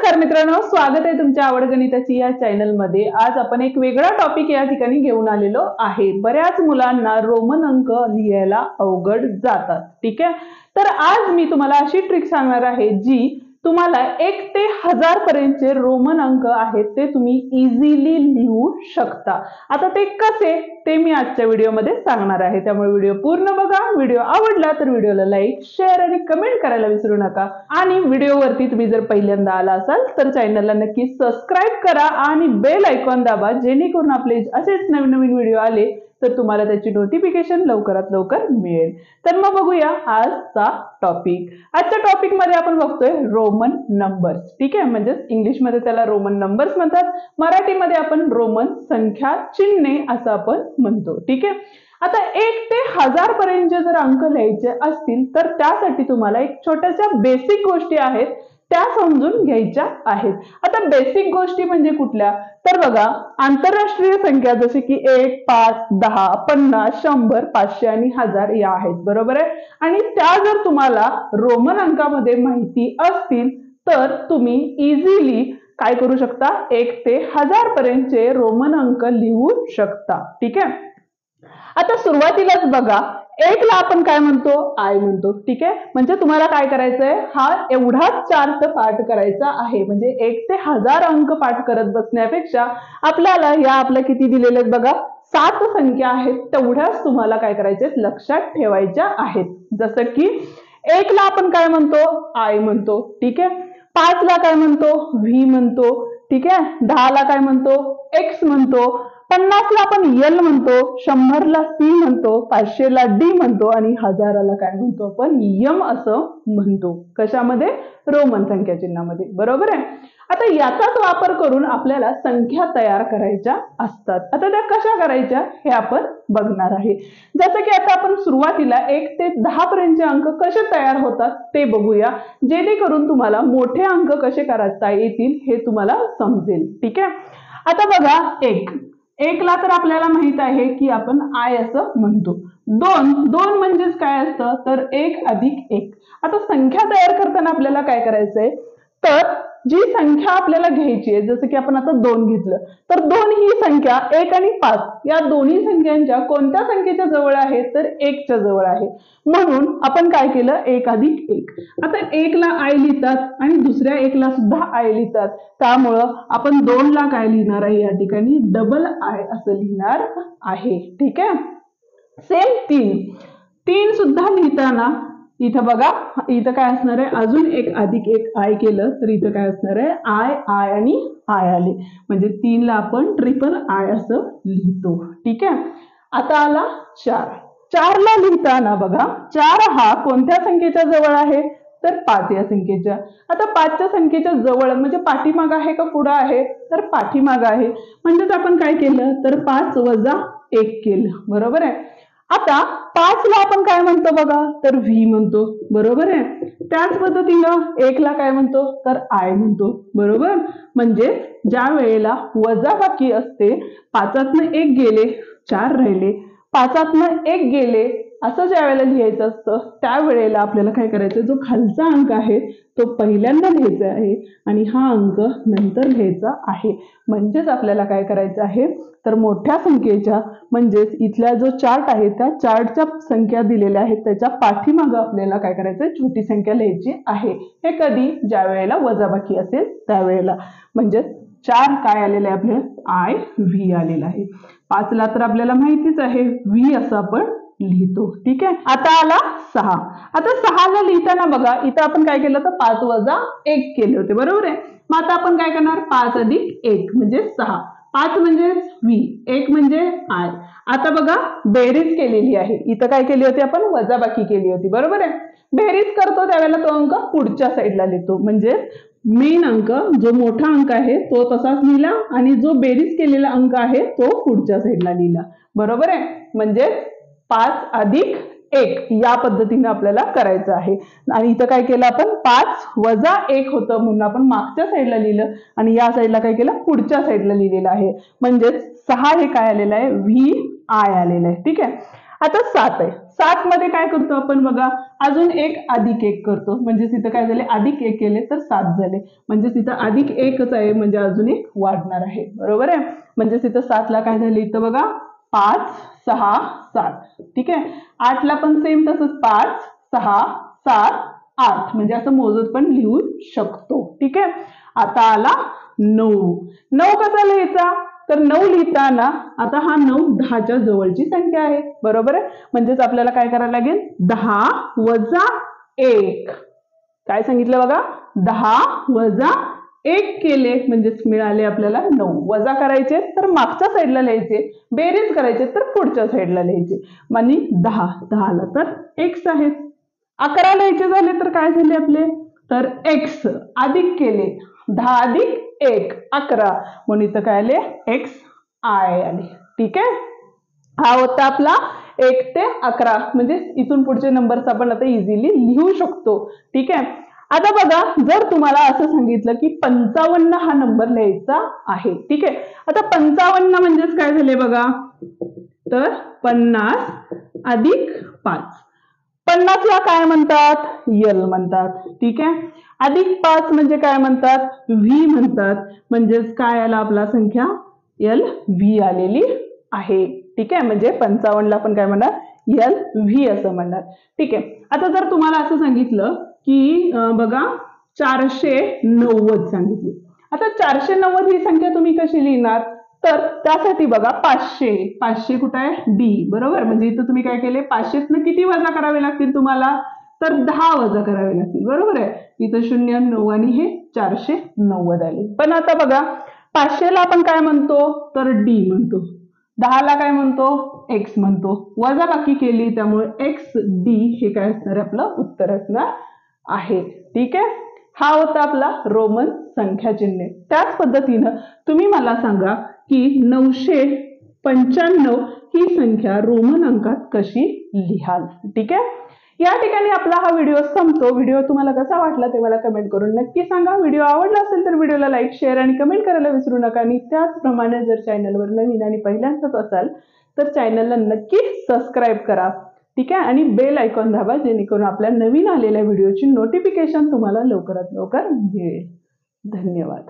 नमस्कार मित्रांनो, स्वागत आहे तुमच्या आवड गणिताची या चॅनल मध्ये। आज आपण एक वेगळा टॉपिक या ठिकाणी घेऊन आलेलो आहे। बऱ्याच मुलांना रोमन अंक लिहायला अवघड जातात, ठीक आहे। तर आज मी तुम्हाला अशी ट्रिक सांगणार आहे जी तुम्हाला 1 ते 1000 पर्यंतचे रोमन अंक आहेत ते तुम्ही इझिली लिहू शकता। आता ते कसे ते मी आजच्या व्हिडिओमध्ये सांगणार आहे, त्यामुळे व्हिडिओ पूर्ण बघा। व्हिडिओ आवडला तर व्हिडिओला लाईक, शेअर आणि कमेंट करायला विसरू नका। आणि व्हिडिओवरती तुम्ही जर पहिल्यांदा आला असाल तर चॅनलला नक्की सबस्क्राइब करा आणि बेल आयकॉन दाबा, जेणेकरून आपले असेच नवीन नवीन व्हिडिओ आले तर तुम्हाला त्याची नोटिफिकेशन लवकरात लवकर मिळेल। तर मग बघूया आजचा टॉपिक। आजच्या टॉपिक मध्ये आपण बघतोय रोमन नंबर्स, ठीक आहे। म्हणजे इंग्लिश मध्ये त्याला रोमन नंबर्स म्हणतात, मराठीमध्ये आपण रोमन संख्या चिन्हे असं आपण म्हणतो, ठीक आहे। आता 1 ते 1000 पर्यंतचे जर अंक लिहायचे असतील तर त्यासाठी तुम्हाला एक छोट्याशा बेसिक गोष्टी आहेत त्या समजून घ्यायच्या आहेत। आता बेसिक गोष्टी म्हणजे कुठल्या तर बघा, आंतरराष्ट्रीय संख्या जसे की 1, 5, 10, 50, 100, 500 आणि 1000 या आहेत, बरोबर आहे। आणि त्या जर तुम्हाला रोमन अंकामध्ये माहिती असतील तर तुम्ही इझिली काय करू शकता, 1 ते 1000 पर्यंतचे रोमन अंक लिहू शकता, ठीक आहे। आता सुरुवातीलाच बघा, 1 ला आपण काय म्हणतो, आय म्हणतो, ठीक आहे। म्हणजे तुम्हाला काय करायचंय, हा एवढाच चार्ट पाठ करायचा आहे। म्हणजे 1 ते 1000 अंक पाठ करत बसण्यापेक्षा आपल्याला या आपल्या किती दिलेले आहेत बघा, 7 संख्या आहेत, तेवढ्याच तुम्हाला काय करायचे लक्षात ठेवायच्या आहेत। जसं की 1 ला आपण काय म्हणतो, आय म्हणतो, ठीक आहे। 5 ला काय म्हणतो, व्ही म्हणतो, ठीक आहे। 10 ला काय म्हणतो, एक्स म्हणतो। 50 ला आपण एल म्हणतो, 100 ला सी म्हणतो, 500 ला डी म्हणतो आणि 1000 ला काय म्हणतो आपण यम असं म्हणतो। कशामध्ये, रोमन संख्या चिन्हामध्ये, बरोबर आहे। आता याचाच वापर करून आपल्याला संख्या तयार करायच्या असतात। आता त्या कशा करायच्या हे आपण बघणार आहे। जसं की आता आपण सुरुवातीला 1 ते 10 पर्यंतचे अंक कसे तयार होतात ते बघूया, जेणेकरून तुम्हाला मोठे अंक कसे करता येतील हे तुम्हाला समजेल, ठीक आहे। आता बघा, 1 ला तर आपल्याला माहित आहे की आपण आय असं म्हणतो। 2 म्हणजेच काय असतं तर 1 अधिक 1। आता संख्या तयार करताना आपल्याला काय करायचंय तर जी संख्या आपल्याला घ्यायची आहे, जसं की आपण आता 2 घेतलं तर 2 ही संख्या 1 आणि 5 या दोन्ही संख्यांच्या कोणत्या संख्येच्या जवळ आहे तर 1 च्या जवळ आहे। म्हणून आपण काय केलं, 1 अधिक 1। आता 1 ला आय लिहितात आणि दुसऱ्या 1 ला सुद्धा आय लिहितात, त्यामुळं आपण 2 ला काय लिहिणार आहे या ठिकाणी डबल आय असं लिहिणार आहे, ठीक आहे। सेम 3 सुद्धा लिहिताना इथं बघा, इथं काय असणार आहे, अजून 1 अधिक 1 आय केलं तर इथं काय असणार आहे, आय आणि आय आले, म्हणजे 3 ला आपण ट्रिपल आय असं लिहितो, ठीक आहे। आता आला 4 ला लिहिताना बघा, 4 हा कोणत्या संख्येच्या जवळ आहे तर 5 या संख्येच्या। आता 5 च्या संख्येच्या जवळ म्हणजे पाठीमाग आहे का पुढे आहे तर पाठीमाग आहे, म्हणजेच आपण काय केलं तर 5 वजा 1 केलं, बरोबर आहे। आता 5 ला आपण काय म्हणतो बघा तर व्ही म्हणतो, बरोबर आहे। त्याच पद्धतीनं 1 ला काय म्हणतो तर आय म्हणतो, बरोबर। म्हणजे ज्या वेळेला वजाबाकी असते, 5तनं 1 गेले 4 राहिले, 5तनं 1 गेले असं ज्या वेळेला लिहायचं असतं त्यावेळेला आपल्याला काय करायचं, जो खालचा अंक आहे तो पहिल्यांदा लिहायचा आहे आणि हा अंक नंतर लिहायचा आहे। म्हणजेच आपल्याला काय करायचं आहे तर मोठ्या संख्येच्या म्हणजेच इथला जो चार्ट आहे त्या चार्टच्या संख्या दिलेल्या आहेत त्याच्या पाठीमागे आपल्याला काय करायचं, छोटी संख्या लिहायची आहे। हे कधी, ज्या वेळेला वजाबाकी असेल त्यावेळेला। म्हणजे 4 काय आलेलं आहे आपल्याला, आय व्ही आलेला आहे। 5 ला तर आपल्याला माहितीच आहे व्ही असं आपण लिहितो, ठीक आहे। आता आला 6। आता 6 ला लिहिताना बघा, इथं आपण काय केलं तर 5 वजा 1 केले होते, बरोबर आहे। मग आता आपण काय करणार, 5 अधिक 1 म्हणजे 6। 5 म्हणजे व्ही, 1 म्हणजे आय। आता बघा बेरीज केलेली आहे, इथं काय केली होती आपण, वजाबाकी केली होती, बरोबर आहे। बेरीज करतो त्यावेळेला तो अंक पुढच्या साईडला लिहितो, म्हणजे मेन अंक जो मोठा अंक आहे तो तसाच लिहिला आणि जो बेरीज केलेला अंक आहे तो पुढच्या साईडला लिहिला, बरोबर आहे। म्हणजे 5 अधिक 1 या पद्धतीने आपल्याला करायचं आहे। आणि इथं काय केलं आपण, 5 वजा 1 होतं म्हणून आपण मागच्या साईडला लिहिलं आणि या साईडला काय केलं, पुढच्या साईडला लिहिलेलं आहे। म्हणजेच 6 हे काय आलेलं आहे, व्ही आय आलेलं आहे, ठीक आहे। आता 7 आहे, 7 मध्ये काय करतो आपण बघा, अजून एक अधिक एक करतो, म्हणजे तिथं काय झाले, अधिक एक केले तर 7 झाले, म्हणजे तिथं अधिक एकच आहे, म्हणजे अजून एक वाढणार आहे, बरोबर आहे. म्हणजे तिथं 7 ला काय झाले, इथं बघा 5 6 7. ठीक आहे. 8 ला पण सेम तसंच 5 6 7 8, म्हणजे असं मोजत पण लिहू शकतो. ठीक आहे. आता आला 9 कसा लिहायचा, तर 9 लिहिताना आता हा 9 10च्या जवळची संख्या आहे, बरोबर आहे. म्हणजेच आपल्याला काय करायला लागेल, 10 वजा 1. काय सांगितलं बघा, 10 वजा 1 केले म्हणजेच मिळाले आपल्याला 9. वजा करायचे तर मागच्या साईडला लिहायचे, बेरीज करायचे तर पुढच्या साईडला लिहायचे. म्हणजे 10 ला तर x आहे. 11 लिहायचे झाले तर काय झाले आपले, तर x अधिक केले, 10 अधिक 1 11, म्हणून इथं काय आले, x I आले. ठीक आहे. हा होता आपला 1 ते 11, म्हणजे इथून पुढचे नंबर्स आपण आता इझिली लिहू शकतो. ठीक आहे. आता बघा, जर तुम्हाला असं सांगितलं की 55 हा नंबर लिहायचा आहे. ठीक आहे. आता 55 म्हणजेच काय झाले बघा, तर 50 अधिक 5. 50 ला काय म्हणतात, यल म्हणतात. ठीक आहे. अधिक 5 म्हणजे काय म्हणतात, व्ही म्हणतात. म्हणजेच काय आला आपला संख्या, यल व्ही आलेली आहे. ठीक आहे. म्हणजे 55 ला आपण काय म्हणणार, यल व्ही असं म्हणणार. ठीक आहे. आता जर तुम्हाला असं सांगितलं की बघा 490 सांगितली, आता 490 ही संख्या तुम्ही कशी लिहिणार, तर त्यासाठी बघा 500 कुठं आहे, डी, बरोबर. म्हणजे इथं तुम्ही काय केले, 500 किती वजा करावे लागतील तुम्हाला, तर 10 वजा करावे लागतील, बरोबर आहे. इथं 0 9 आणि हे 490 आले. पण आता बघा 500 ला आपण काय म्हणतो, तर डी म्हणतो. 10 ला काय म्हणतो, एक्स म्हणतो. वजा बाकी केली त्यामुळे एक्स डी हे काय असणार, आपलं उत्तर असणार आहे. ठीक आहे. हा होता आपला रोमन संख्या चिन्ह. त्याच पद्धतीनं तुम्ही मला सांगा की 995 ही संख्या रोमन अंकात कशी लिहाल. ठीक आहे. या ठिकाणी आपला हा व्हिडिओ संपतो. व्हिडिओ तुम्हाला कसा वाटला ते मला कमेंट करून नक्की सांगा. व्हिडिओ आवडला असेल तर व्हिडिओला लाईक, शेअर आणि कमेंट करायला विसरू नका. आणि त्याचप्रमाणे जर चॅनलवर नवीन आणि पहिल्यांदाच असाल तर चॅनलला नक्की सबस्क्राईब करा. ठीक आहे. आणि बेल आयकॉन दाबा, जेणेकरून आपल्या नवीन आलेल्या व्हिडिओची नोटिफिकेशन तुम्हाला लवकरात लवकर मिळेल. धन्यवाद.